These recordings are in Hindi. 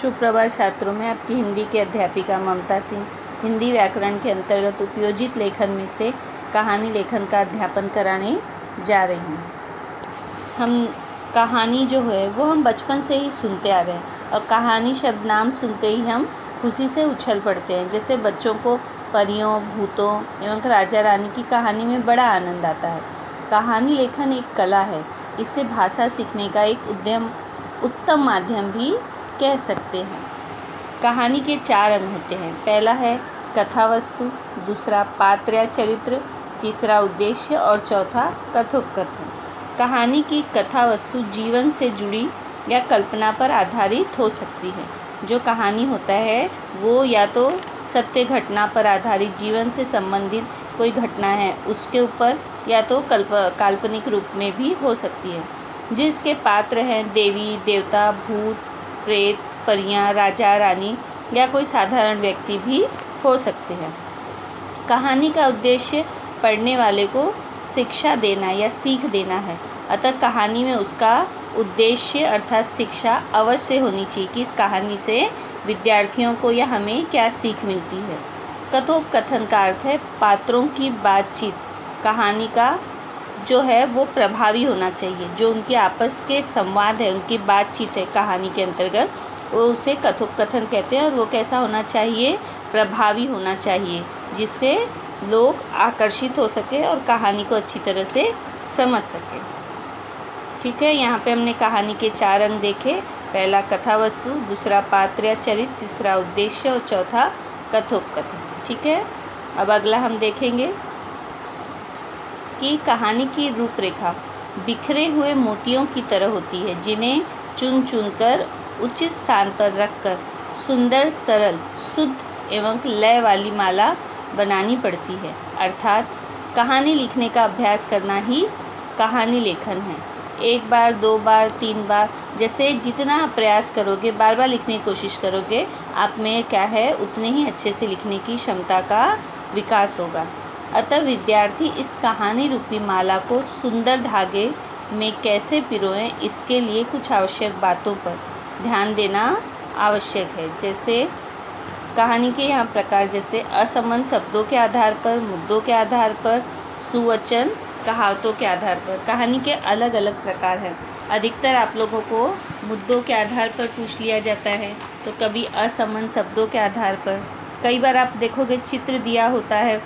सुप्रभात छात्रों, में आपकी हिंदी की अध्यापिका ममता सिंह हिंदी व्याकरण के अंतर्गत उपयोजित लेखन में से कहानी लेखन का अध्यापन कराने जा रही हूँ। हम कहानी जो है वो हम बचपन से ही सुनते आ रहे हैं और कहानी शब्द नाम सुनते ही हम खुशी से उछल पड़ते हैं। जैसे बच्चों को परियों, भूतों एवं राजा रानी की कहानी में बड़ा आनंद आता है। कहानी लेखन एक कला है। इसे भाषा सीखने का एक उत्तम माध्यम भी कह सकते हैं। कहानी के 4 अंग होते हैं। पहला है कथा वस्तु, दूसरा पात्र या चरित्र, तीसरा उद्देश्य और चौथा कथोपकथन। कहानी की कथा वस्तु जीवन से जुड़ी या कल्पना पर आधारित हो सकती है। जो कहानी होता है वो या तो सत्य घटना पर आधारित जीवन से संबंधित कोई घटना है उसके ऊपर, या तो काल्पनिक रूप में भी हो सकती है। जिसके पात्र हैं देवी देवता, भूत प्रेत, परियां, राजा रानी या कोई साधारण व्यक्ति भी हो सकते हैं। कहानी का उद्देश्य पढ़ने वाले को शिक्षा देना या सीख देना है। अतः कहानी में उसका उद्देश्य अर्थात शिक्षा अवश्य होनी चाहिए कि इस कहानी से विद्यार्थियों को या हमें क्या सीख मिलती है। कथोपकथन का अर्थ है पात्रों की बातचीत। कहानी का जो है वो प्रभावी होना चाहिए। जो उनके आपस के संवाद है, उनकी बातचीत है कहानी के अंतर्गत, वो उसे कथोपकथन कहते हैं। और वो कैसा होना चाहिए? प्रभावी होना चाहिए, जिससे लोग आकर्षित हो सके और कहानी को अच्छी तरह से समझ सके। ठीक है, यहाँ पे हमने कहानी के 4 अंग देखे। पहला कथा वस्तु, दूसरा पात्र या चरित्र, तीसरा उद्देश्य और चौथा कथोपकथन। ठीक है, अब अगला हम देखेंगे कि कहानी की रूपरेखा बिखरे हुए मोतियों की तरह होती है, जिन्हें चुन चुनकर उचित स्थान पर रखकर सुंदर, सरल, शुद्ध एवं लय वाली माला बनानी पड़ती है। अर्थात कहानी लिखने का अभ्यास करना ही कहानी लेखन है। 1 बार, 2 बार, 3 बार, जैसे जितना आप प्रयास करोगे, बार बार लिखने की कोशिश करोगे, आप में क्या है उतने ही अच्छे से लिखने की क्षमता का विकास होगा। अतः विद्यार्थी इस कहानी रूपी माला को सुंदर धागे में कैसे पिरोएं, इसके लिए कुछ आवश्यक बातों पर ध्यान देना आवश्यक है। जैसे कहानी के यहाँ प्रकार, जैसे असंबद्ध शब्दों के आधार पर, मुद्दों के आधार पर, सुवचन कहावतों के आधार पर। कहानी के अलग अलग प्रकार हैं। अधिकतर आप लोगों को मुद्दों के आधार पर पूछ लिया जाता है, तो कभी असंबद्ध शब्दों के आधार पर। कई बार आप देखोगे चित्र दिया होता है,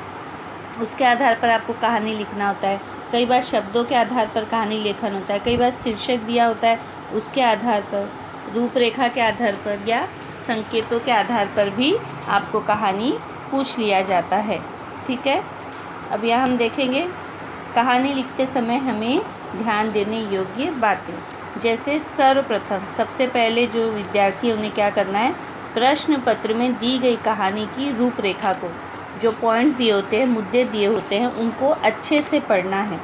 उसके आधार पर आपको कहानी लिखना होता है। कई बार शब्दों के आधार पर कहानी लेखन होता है। कई बार शीर्षक दिया होता है, उसके आधार पर, रूपरेखा के आधार पर या संकेतों के आधार पर भी आपको कहानी पूछ लिया जाता है। ठीक है, अब यहाँ हम देखेंगे कहानी लिखते समय हमें ध्यान देने योग्य बातें। जैसे सर्वप्रथम सबसे पहले जो विद्यार्थी उन्हें क्या करना है, प्रश्न पत्र में दी गई कहानी की रूपरेखा को, जो पॉइंट्स दिए होते हैं, मुद्दे दिए होते हैं, उनको अच्छे से पढ़ना है।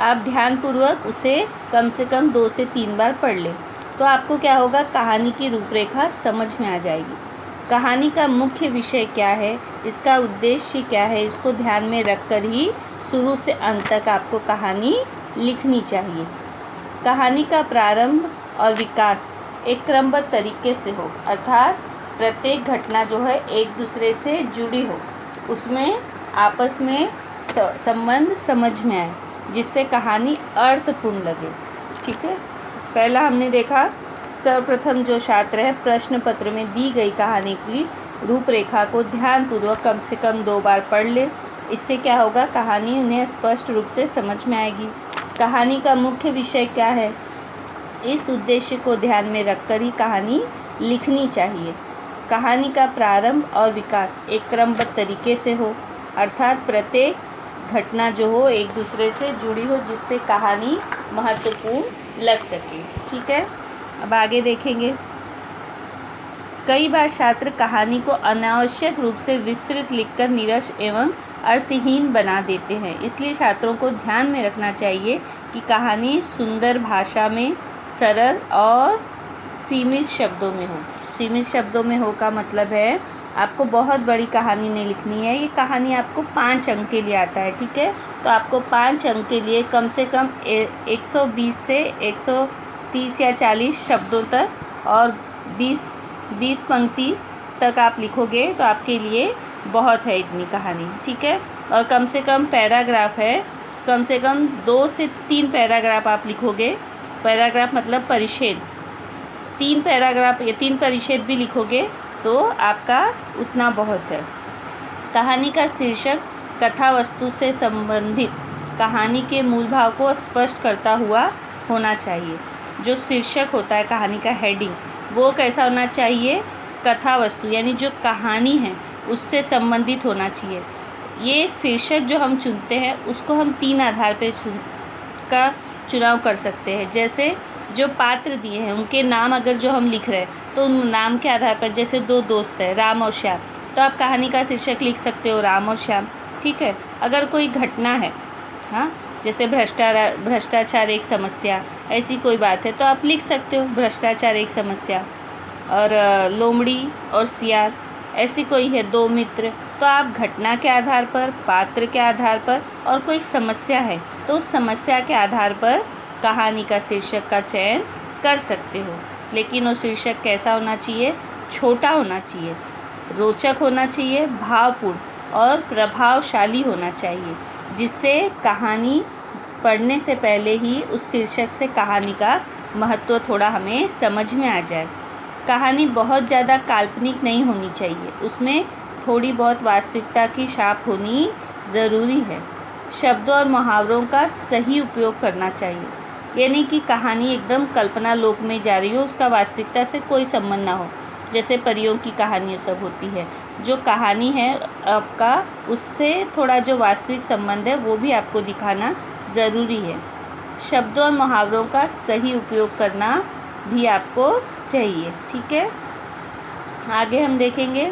आप ध्यानपूर्वक उसे कम से कम 2 से 3 बार पढ़ लें, तो आपको क्या होगा, कहानी की रूपरेखा समझ में आ जाएगी। कहानी का मुख्य विषय क्या है, इसका उद्देश्य क्या है, इसको ध्यान में रखकर ही शुरू से अंत तक आपको कहानी लिखनी चाहिए। कहानी का प्रारंभ और विकास एक क्रमबद्ध तरीके से हो, अर्थात प्रत्येक घटना जो है एक दूसरे से जुड़ी हो, उसमें आपस में संबंध समझ में आए, जिससे कहानी अर्थपूर्ण लगे। ठीक है, पहला हमने देखा सर्वप्रथम जो छात्र है प्रश्न पत्र में दी गई कहानी की रूपरेखा को ध्यानपूर्वक कम से कम 2 बार पढ़ ले। इससे क्या होगा, कहानी उन्हें स्पष्ट रूप से समझ में आएगी। कहानी का मुख्य विषय क्या है, इस उद्देश्य को ध्यान में रखकर ही कहानी लिखनी चाहिए। कहानी का प्रारंभ और विकास एक क्रमबद्ध तरीके से हो, अर्थात प्रत्येक घटना जो हो एक दूसरे से जुड़ी हो, जिससे कहानी महत्वपूर्ण लग सके। ठीक है, अब आगे देखेंगे। कई बार छात्र कहानी को अनावश्यक रूप से विस्तृत लिखकर नीरस एवं अर्थहीन बना देते हैं। इसलिए छात्रों को ध्यान में रखना चाहिए कि कहानी सुंदर भाषा में, सरल और सीमित शब्दों में हो। सीमित शब्दों में हो का मतलब है आपको बहुत बड़ी कहानी नहीं लिखनी है। ये कहानी आपको 5 अंक के लिए आता है। ठीक है, तो आपको 5 अंक के लिए कम से कम 120 से 130 या 40 शब्दों तक और 20 20 पंक्ति तक आप लिखोगे तो आपके लिए बहुत है इतनी कहानी, ठीक है। और कम से कम पैराग्राफ है, कम से कम 2 से 3 पैराग्राफ आप लिखोगे। पैराग्राफ मतलब परिच्छेद, 3 पैराग्राफ या 3 परिच्छेद भी लिखोगे तो आपका उतना बहुत है। कहानी का शीर्षक कथा वस्तु से संबंधित कहानी के मूल भाव को स्पष्ट करता हुआ होना चाहिए। जो शीर्षक होता है कहानी का हेडिंग, वो कैसा होना चाहिए? कथा वस्तु यानी जो कहानी है उससे संबंधित होना चाहिए। ये शीर्षक जो हम चुनते हैं उसको हम 3 आधार पे का चुनाव कर सकते हैं। जैसे जो पात्र दिए हैं उनके नाम अगर जो हम लिख रहे हैं तो उन नाम के आधार पर, जैसे 2 दोस्त हैं राम और श्याम, तो आप कहानी का शीर्षक लिख सकते हो राम और श्याम, ठीक है। अगर कोई घटना है, हाँ, जैसे भ्रष्टाचार एक समस्या, ऐसी कोई बात है तो आप लिख सकते हो भ्रष्टाचार एक समस्या। और लोमड़ी और सियार, ऐसी कोई है 2 मित्र, तो आप घटना के आधार पर, पात्र के आधार पर और कोई समस्या है तो उस समस्या के आधार पर कहानी का शीर्षक का चयन कर सकते हो। लेकिन वो शीर्षक कैसा होना चाहिए? छोटा होना चाहिए, रोचक होना चाहिए, भावपूर्ण और प्रभावशाली होना चाहिए, जिससे कहानी पढ़ने से पहले ही उस शीर्षक से कहानी का महत्व थोड़ा हमें समझ में आ जाए। कहानी बहुत ज़्यादा काल्पनिक नहीं होनी चाहिए, उसमें थोड़ी बहुत वास्तविकता की छाप होनी ज़रूरी है। शब्दों और मुहावरों का सही उपयोग करना चाहिए, ये नहीं कि कहानी एकदम कल्पना लोक में जा रही हो, उसका वास्तविकता से कोई संबंध ना हो। जैसे परियों की कहानियाँ सब होती है, जो कहानी है आपका उससे थोड़ा जो वास्तविक संबंध है वो भी आपको दिखाना ज़रूरी है। शब्दों और मुहावरों का सही उपयोग करना भी आपको चाहिए, ठीक है। आगे हम देखेंगे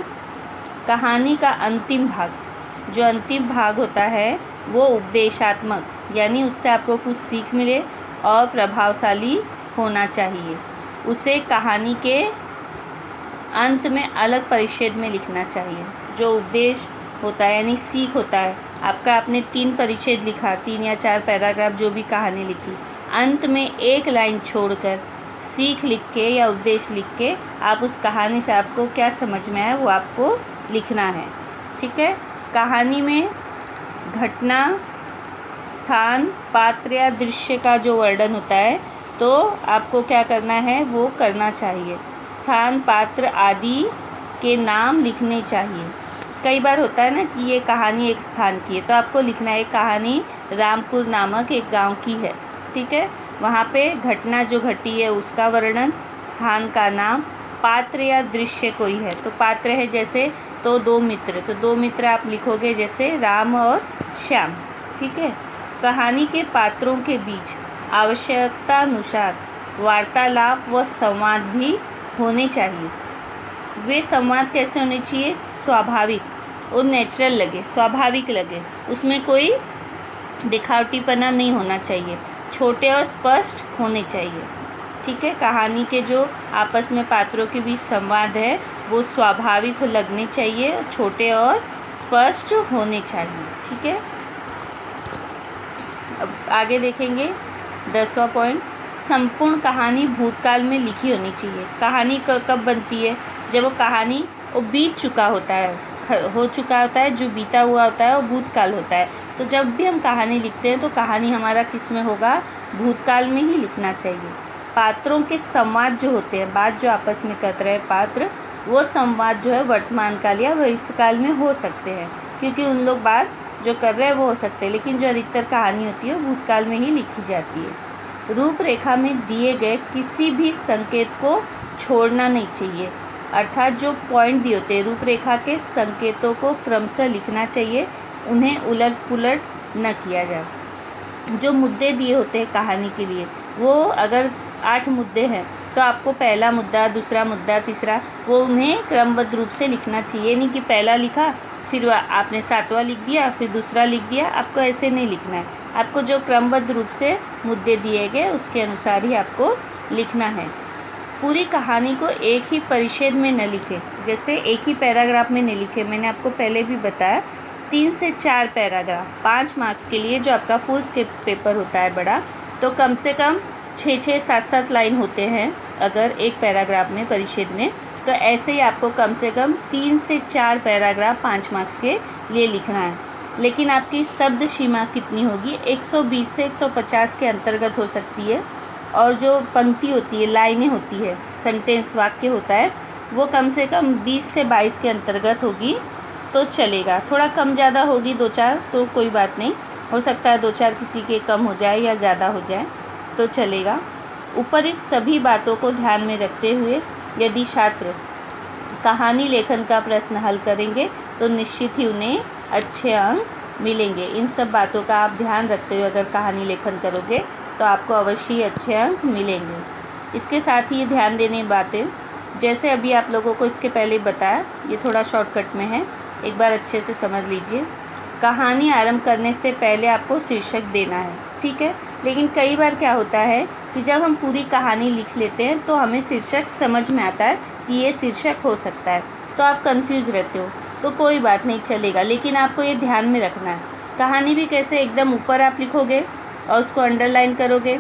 कहानी का अंतिम भाग। जो अंतिम भाग होता है वो उपदेशात्मक, यानी उससे आपको कुछ सीख मिले और प्रभावशाली होना चाहिए। उसे कहानी के अंत में अलग परिच्छेद में लिखना चाहिए। जो उपदेश होता है यानी सीख होता है आपका, आपने 3 परिच्छेद लिखा, 3 या 4 पैराग्राफ जो भी कहानी लिखी, अंत में एक लाइन छोड़कर सीख लिख के या उपदेश लिख के आप उस कहानी से आपको क्या समझ में आया वो आपको लिखना है, ठीक है। कहानी में घटना, स्थान, पात्र या दृश्य का जो वर्णन होता है तो आपको क्या करना है वो करना चाहिए। स्थान, पात्र आदि के नाम लिखने चाहिए। कई बार होता है ना कि ये कहानी एक स्थान की है तो आपको लिखना है कहानी रामपुर नामक एक गांव की है, ठीक है। वहाँ पे घटना जो घटी है उसका वर्णन, स्थान का नाम, पात्र या दृश्य कोई है तो पात्र है जैसे तो 2 मित्र, तो 2 मित्र आप लिखोगे जैसे राम और श्याम, ठीक है। कहानी के पात्रों के बीच आवश्यकतानुसार वार्तालाप व संवाद भी होने चाहिए। वे संवाद कैसे होने चाहिए? स्वाभाविक और नेचुरल लगे, स्वाभाविक लगे, उसमें कोई दिखावटीपना नहीं होना चाहिए, छोटे और स्पष्ट होने चाहिए, ठीक है। कहानी के जो आपस में पात्रों के बीच संवाद है वो स्वाभाविक लगने चाहिए, छोटे और स्पष्ट होने चाहिए, ठीक है। अब आगे देखेंगे 10वां पॉइंट, संपूर्ण कहानी भूतकाल में लिखी होनी चाहिए। कहानी कब बनती है? जब वो कहानी वो बीत चुका होता है, हो चुका होता है, जो बीता हुआ होता है वो भूतकाल होता है। तो जब भी हम कहानी लिखते हैं तो कहानी हमारा किस में होगा? भूतकाल में ही लिखना चाहिए। पात्रों के संवाद जो होते हैं, बात जो आपस में कर रहे हैं पात्र, वो संवाद जो है वर्तमान काल या भविष्यकाल में हो सकते हैं, क्योंकि उन लोग बात जो कर रहे हैं वो हो सकते हैं, लेकिन जो अधिकतर कहानी होती है वो भूतकाल में ही लिखी जाती है। रूपरेखा में दिए गए किसी भी संकेत को छोड़ना नहीं चाहिए, अर्थात जो पॉइंट दिए होते हैं रूपरेखा के संकेतों को क्रमशः लिखना चाहिए, उन्हें उलट पुलट न किया जाए। जो मुद्दे दिए होते हैं कहानी के लिए, वो अगर 8 मुद्दे हैं तो आपको पहला मुद्दा, दूसरा मुद्दा, तीसरा, वो उन्हें क्रमबद्ध रूप से लिखना चाहिए। नहीं कि पहला लिखा फिर आपने 7वां लिख दिया फिर दूसरा लिख दिया, आपको ऐसे नहीं लिखना है। आपको जो क्रमबद्ध रूप से मुद्दे दिए गए उसके अनुसार ही आपको लिखना है। पूरी कहानी को एक ही परिच्छेद में न लिखें, जैसे एक ही पैराग्राफ में नहीं लिखे। मैंने आपको पहले भी बताया 3 से 4 पैराग्राफ 5 मार्क्स के लिए जो आपका फुल स्क्रिप्ट पेपर होता है बड़ा, तो कम से कम 6-6, 7-7 लाइन होते हैं, अगर एक पैराग्राफ में परिच्छेद में, तो ऐसे ही आपको कम से कम 3 से 4 पैराग्राफ 5 मार्क्स के लिए लिखना है। लेकिन आपकी शब्द सीमा कितनी होगी? 120 से 150 के अंतर्गत हो सकती है। और जो पंक्ति होती है, लाइनें होती है, सेंटेंस वाक्य होता है, वो कम से कम 20 से 22 के अंतर्गत होगी तो चलेगा। थोड़ा कम ज़्यादा होगी 2-4 तो कोई बात नहीं, हो सकता है 2-4 किसी के कम हो जाए या ज़्यादा हो जाए तो चलेगा। उपरोक्त सभी बातों को ध्यान में रखते हुए यदि छात्र कहानी लेखन का प्रश्न हल करेंगे तो निश्चित ही उन्हें अच्छे अंक मिलेंगे। इन सब बातों का आप ध्यान रखते हुए अगर कहानी लेखन करोगे तो आपको अवश्य ही अच्छे अंक मिलेंगे। इसके साथ ही ये ध्यान देने बातें, जैसे अभी आप लोगों को इसके पहले बताया, ये थोड़ा शॉर्टकट में है, एक बार अच्छे से समझ लीजिए। कहानी आरंभ करने से पहले आपको शीर्षक देना है, ठीक है। लेकिन कई बार क्या होता है कि जब हम पूरी कहानी लिख लेते हैं तो हमें शीर्षक समझ में आता है कि ये शीर्षक हो सकता है, तो आप कंफ्यूज रहते हो, तो कोई बात नहीं, चलेगा। लेकिन आपको ये ध्यान में रखना है, कहानी भी कैसे एकदम ऊपर आप लिखोगे और उसको अंडरलाइन करोगे,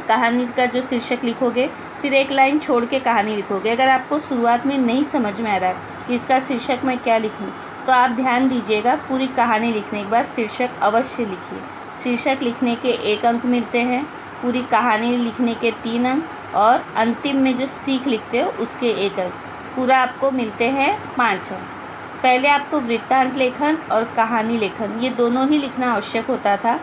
कहानी का जो शीर्षक लिखोगे, फिर एक लाइन छोड़ के कहानी लिखोगे। अगर आपको शुरुआत में नहीं समझ में आ रहा है कि इसका शीर्षक मैं क्या लिखूँ, तो आप ध्यान दीजिएगा, पूरी कहानी लिखने के बाद शीर्षक अवश्य लिखिए। शीर्षक लिखने के 1 अंक मिलते हैं, पूरी कहानी लिखने के 3 अंक, और अंतिम में जो सीख लिखते हो उसके 1 अंक, पूरा आपको मिलते हैं 5 अंक। पहले आपको वृत्तांत लेखन और कहानी लेखन ये दोनों ही लिखना आवश्यक होता था।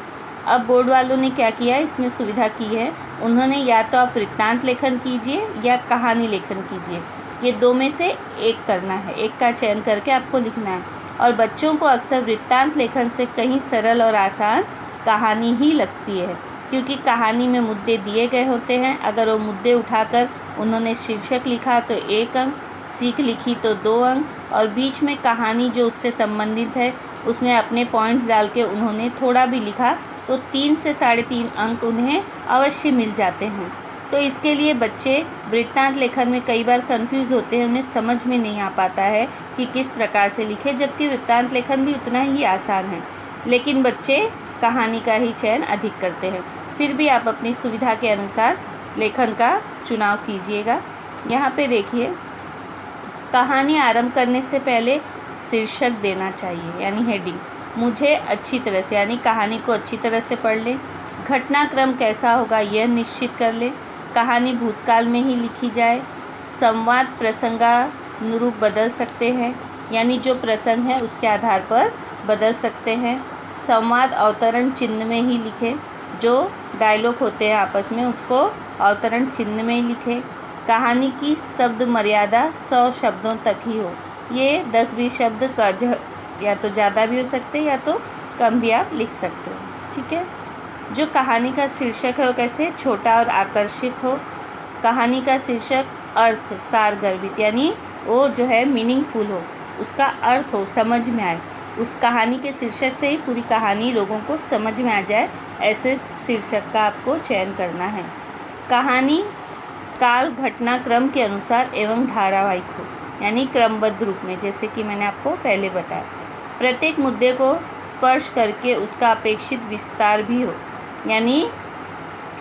अब बोर्ड वालों ने क्या किया, इसमें सुविधा की है, उन्होंने या तो आप वृत्तांत लेखन कीजिए या कहानी लेखन कीजिए, ये 2 में से एक करना है, एक का चयन करके आपको लिखना है। और बच्चों को अक्सर वृत्तांत लेखन से कहीं सरल और आसान कहानी ही लगती है, क्योंकि कहानी में मुद्दे दिए गए होते हैं। अगर वो मुद्दे उठाकर उन्होंने शीर्षक लिखा तो 1 अंक, सीख लिखी तो 2 अंक, और बीच में कहानी जो उससे संबंधित है उसमें अपने पॉइंट्स डाल के उन्होंने थोड़ा भी लिखा तो 3 से 3.5 अंक उन्हें अवश्य मिल जाते हैं। तो इसके लिए बच्चे वृत्तांत लेखन में कई बार कंफ्यूज होते हैं, उन्हें समझ में नहीं आ पाता है कि किस प्रकार से लिखे, जबकि वृत्तांत लेखन भी उतना ही आसान है। लेकिन बच्चे कहानी का ही चयन अधिक करते हैं। फिर भी आप अपनी सुविधा के अनुसार लेखन का चुनाव कीजिएगा। यहाँ पे देखिए, कहानी आरंभ करने से पहले शीर्षक देना चाहिए, यानी हेडिंग। मुझे अच्छी तरह से, यानी कहानी को अच्छी तरह से पढ़ लें। घटनाक्रम कैसा होगा यह निश्चित कर लें। कहानी भूतकाल में ही लिखी जाए। संवाद प्रसंगानुरूप बदल सकते हैं, यानी जो प्रसंग है उसके आधार पर बदल सकते हैं। संवाद अवतरण चिन्ह में ही लिखें, जो डायलॉग होते हैं आपस में उसको अवतरण चिन्ह में ही लिखें। कहानी की शब्द मर्यादा 100 शब्दों तक ही हो, ये 10-20 शब्द का या तो ज़्यादा भी हो सकते हैं या तो कम भी आप लिख सकते हो, ठीक है। जो कहानी का शीर्षक है वो कैसे छोटा और आकर्षक हो। कहानी का शीर्षक अर्थ सारगर्भित, यानी वो जो है मीनिंगफुल हो, उसका अर्थ हो, समझ में आए, उस कहानी के शीर्षक से ही पूरी कहानी लोगों को समझ में आ जाए, ऐसे शीर्षक का आपको चयन करना है। कहानी काल घटनाक्रम के अनुसार एवं धारावाहिक हो, यानी क्रमबद्ध रूप में, जैसे कि मैंने आपको पहले बताया। प्रत्येक मुद्दे को स्पर्श करके उसका अपेक्षित विस्तार भी हो, यानी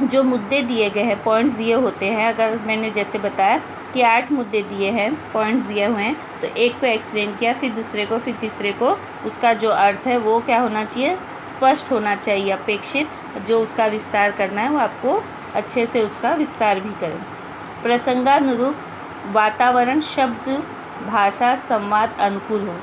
जो मुद्दे दिए गए हैं, पॉइंट्स दिए होते हैं, अगर मैंने जैसे बताया कि 8 मुद्दे दिए हैं, पॉइंट्स दिए हुए हैं, तो एक को एक्सप्लेन किया, फिर दूसरे को, फिर तीसरे को, उसका जो अर्थ है वो क्या होना चाहिए, स्पष्ट होना चाहिए, अपेक्षित जो उसका विस्तार करना है वो आपको अच्छे से उसका विस्तार भी करें। प्रसंगानुरूप वातावरण शब्द भाषा संवाद अनुकूल हो,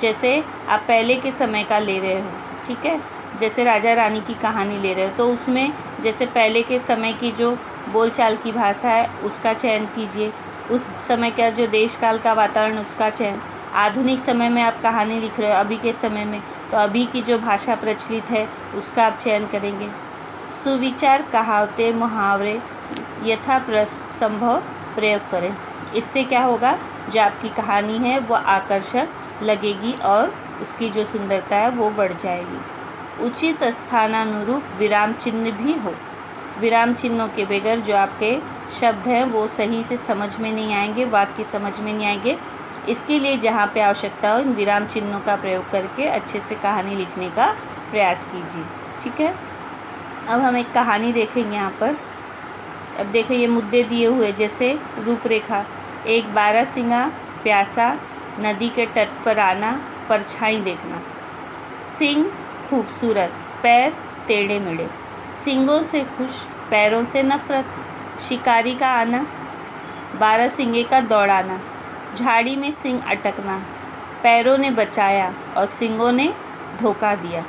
जैसे आप पहले के समय का ले रहे हो, ठीक है, जैसे राजा रानी की कहानी ले रहे हो तो उसमें जैसे पहले के समय की जो बोलचाल की भाषा है उसका चयन कीजिए, उस समय का जो देश काल का वातावरण उसका चयन। आधुनिक समय में आप कहानी लिख रहे हो अभी के समय में, तो अभी की जो भाषा प्रचलित है उसका आप चयन करेंगे। सुविचार कहावतें मुहावरे यथासंभव प्रयोग करें, इससे क्या होगा, जो आपकी कहानी है वो आकर्षक लगेगी और उसकी जो सुंदरता है वो बढ़ जाएगी। उचित स्थानानुरूप विराम चिन्ह भी हो, विराम चिन्हों के बगैर जो आपके शब्द हैं वो सही से समझ में नहीं आएंगे, वाक्य समझ में नहीं आएंगे। इसके लिए जहाँ पे आवश्यकता हो इन विराम चिन्हों का प्रयोग करके अच्छे से कहानी लिखने का प्रयास कीजिए, ठीक है। अब हम एक कहानी देखेंगे यहाँ पर। अब देखो ये मुद्दे दिए हुए, जैसे रूपरेखा, एक बारहसिंगा प्यासा, नदी के तट पर आना, परछाई देखना। सिंह खूबसूरत, पैर टेढ़े मेढ़े, सिंगों से खुश, पैरों से नफरत, शिकारी का आना, बारहसिंगे का दौड़ाना, झाड़ी में सिंह अटकना, पैरों ने बचाया और सिंगों ने धोखा दिया।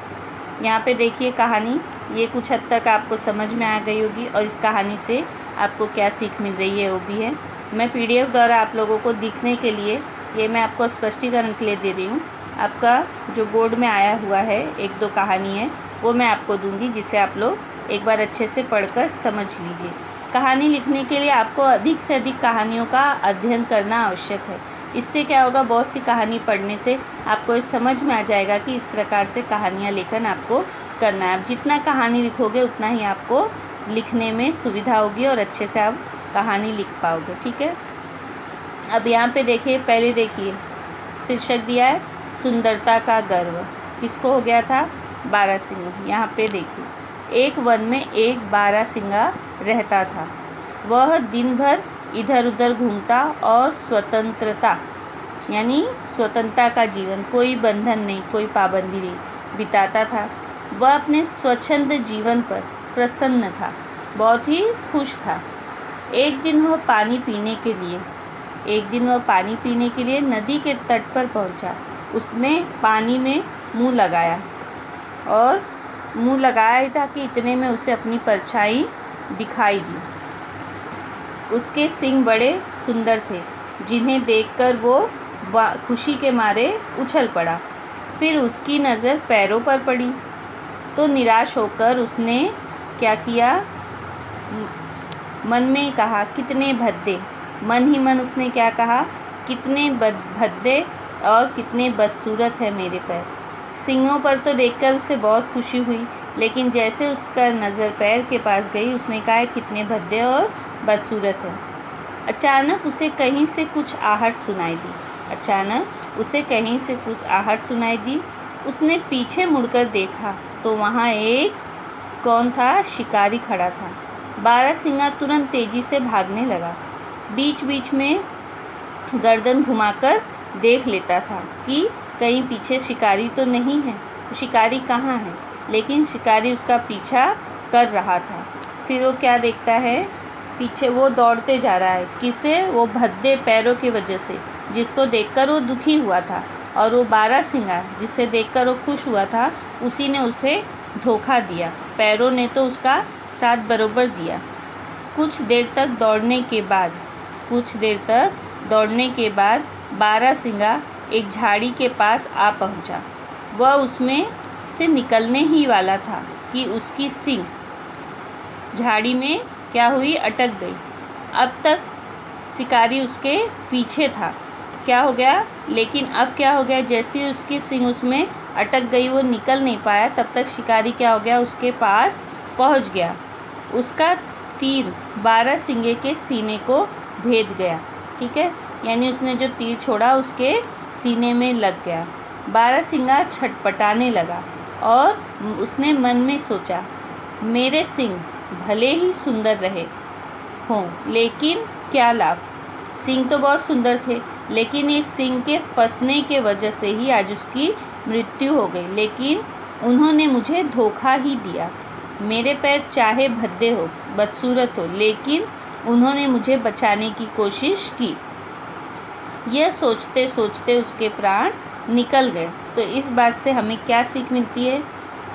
यहाँ पे देखिए कहानी, ये कुछ हद तक आपको समझ में आ गई होगी और इस कहानी से आपको क्या सीख मिल रही है वो भी है। मैं PDF द्वारा आप लोगों को दिखने के लिए ये मैं आपको स्पष्टीकरण के लिए दे रही हूँ। आपका जो बोर्ड में आया हुआ है 1-2 कहानी है वो मैं आपको दूंगी, जिसे आप लोग एक बार अच्छे से पढ़कर समझ लीजिए। कहानी लिखने के लिए आपको अधिक से अधिक कहानियों का अध्ययन करना आवश्यक है। इससे क्या होगा, बहुत सी कहानी पढ़ने से आपको समझ में आ जाएगा कि इस प्रकार से कहानियाँ लेखन आपको करना है। आप जितना कहानी लिखोगे उतना ही आपको लिखने में सुविधा होगी और अच्छे से आप कहानी लिख पाओगे। ठीक है, अब यहाँ पे देखिए, पहले देखिए शीर्षक दिया है सुंदरता का गर्व। किसको हो गया था? बारहसिंगा। यहाँ पे देखिए, एक वन में एक बारहसिंगा रहता था। वह दिन भर इधर उधर घूमता और स्वतंत्रता यानी स्वतंत्रता का जीवन, कोई बंधन नहीं, कोई पाबंदी नहीं, बिताता था। वह अपने स्वच्छंद जीवन पर प्रसन्न था, बहुत ही खुश था। एक दिन वह पानी पीने के लिए नदी के तट पर पहुंचा। उसने पानी में मुंह लगाया और मुंह लगाया ही था कि इतने में उसे अपनी परछाई दिखाई दी। उसके सींग बड़े सुंदर थे, जिन्हें देखकर वो खुशी के मारे उछल पड़ा। फिर उसकी नज़र पैरों पर पड़ी तो निराश होकर उसने क्या किया, मन में कहा कितने भद्दे। मन ही मन उसने क्या कहा, कितने भद्दे और कितने बदसूरत है मेरे पैर। सींगों पर तो देखकर उसे बहुत खुशी हुई, लेकिन जैसे उसका नज़र पैर के पास गई उसने कहा कितने भद्दे और बदसूरत है। अचानक उसे कहीं से कुछ आहट सुनाई दी। उसने पीछे मुड़कर देखा तो वहाँ एक कौन था, शिकारी खड़ा था। बारहसिंगा तुरंत तेजी से भागने लगा। बीच बीच में गर्दन घुमाकर देख लेता था कि कहीं पीछे शिकारी तो नहीं है, शिकारी कहाँ है, लेकिन शिकारी उसका पीछा कर रहा था। फिर वो क्या देखता है, पीछे वो दौड़ते जा रहा है, किसे, वो भद्दे पैरों की वजह से, जिसको देखकर वो दुखी हुआ था, और वो बारहसिंगा जिसे देखकर वो खुश हुआ था, उसी ने उसे धोखा दिया। पैरों ने तो उसका साथ बरोबर दिया। कुछ देर तक दौड़ने के बाद बारहसिंगा एक झाड़ी के पास आ पहुंचा। वह उसमें से निकलने ही वाला था कि उसकी सींग झाड़ी में क्या हुई, अटक गई। अब तक शिकारी उसके पीछे था, क्या हो गया, लेकिन अब क्या हो गया, जैसे ही उसकी सींग उसमें अटक गई, वो निकल नहीं पाया। तब तक शिकारी क्या हो गया, उसके पास पहुंच गया। उसका तीर बारहसिंगे के सीने को भेद गया। ठीक है, यानी उसने जो तीर छोड़ा उसके सीने में लग गया। बारहसिंगा छटपटाने लगा और उसने मन में सोचा, मेरे सींग भले ही सुंदर रहे हों, लेकिन क्या लाभ। सींग तो बहुत सुंदर थे, लेकिन इस सींग के फंसने के वजह से ही आज उसकी मृत्यु हो गई। लेकिन उन्होंने मुझे धोखा ही दिया। मेरे पैर चाहे भद्दे हो, बदसूरत हो, लेकिन उन्होंने मुझे बचाने की कोशिश की। यह सोचते सोचते उसके प्राण निकल गए। तो इस बात से हमें क्या सीख मिलती है,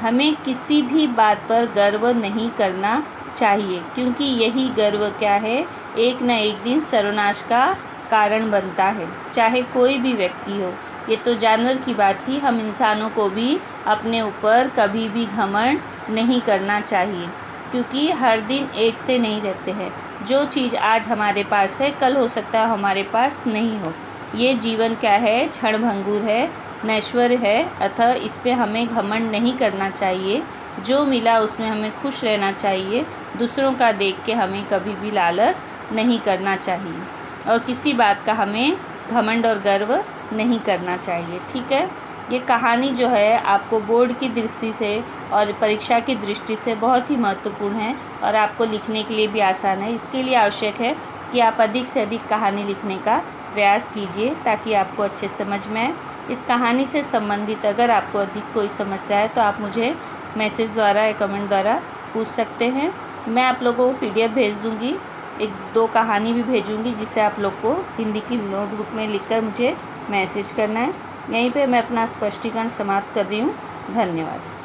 हमें किसी भी बात पर गर्व नहीं करना चाहिए, क्योंकि यही गर्व क्या है, एक न एक दिन सर्वनाश का कारण बनता है, चाहे कोई भी व्यक्ति हो। ये तो जानवर की बात थी, हम इंसानों को भी अपने ऊपर कभी भी घमंड नहीं करना चाहिए, क्योंकि हर दिन एक से नहीं रहते हैं। जो चीज़ आज हमारे पास है, कल हो सकता है हमारे पास नहीं हो। ये जीवन क्या है, क्षणभंगुर है, नश्वर है, अतः इस पे हमें घमंड नहीं करना चाहिए। जो मिला उसमें हमें खुश रहना चाहिए। दूसरों का देख के हमें कभी भी लालच नहीं करना चाहिए, और किसी बात का हमें घमंड और गर्व नहीं करना चाहिए। ठीक है, ये कहानी जो है आपको बोर्ड की दृष्टि से और परीक्षा की दृष्टि से बहुत ही महत्वपूर्ण है और आपको लिखने के लिए भी आसान है। इसके लिए आवश्यक है कि आप अधिक से अधिक कहानी लिखने का प्रयास कीजिए ताकि आपको अच्छे समझ में आए। इस कहानी से संबंधित अगर आपको अधिक कोई समस्या है तो आप मुझे मैसेज द्वारा या कमेंट द्वारा पूछ सकते हैं। मैं आप लोगों को PDF भेज दूँगी, 1-2 कहानी भी भेजूँगी जिसे आप लोग को हिंदी की नोटबुक में लिखकर मुझे मैसेज करना है। यहीं पे मैं अपना स्पष्टीकरण समाप्त कर रही हूँ। धन्यवाद।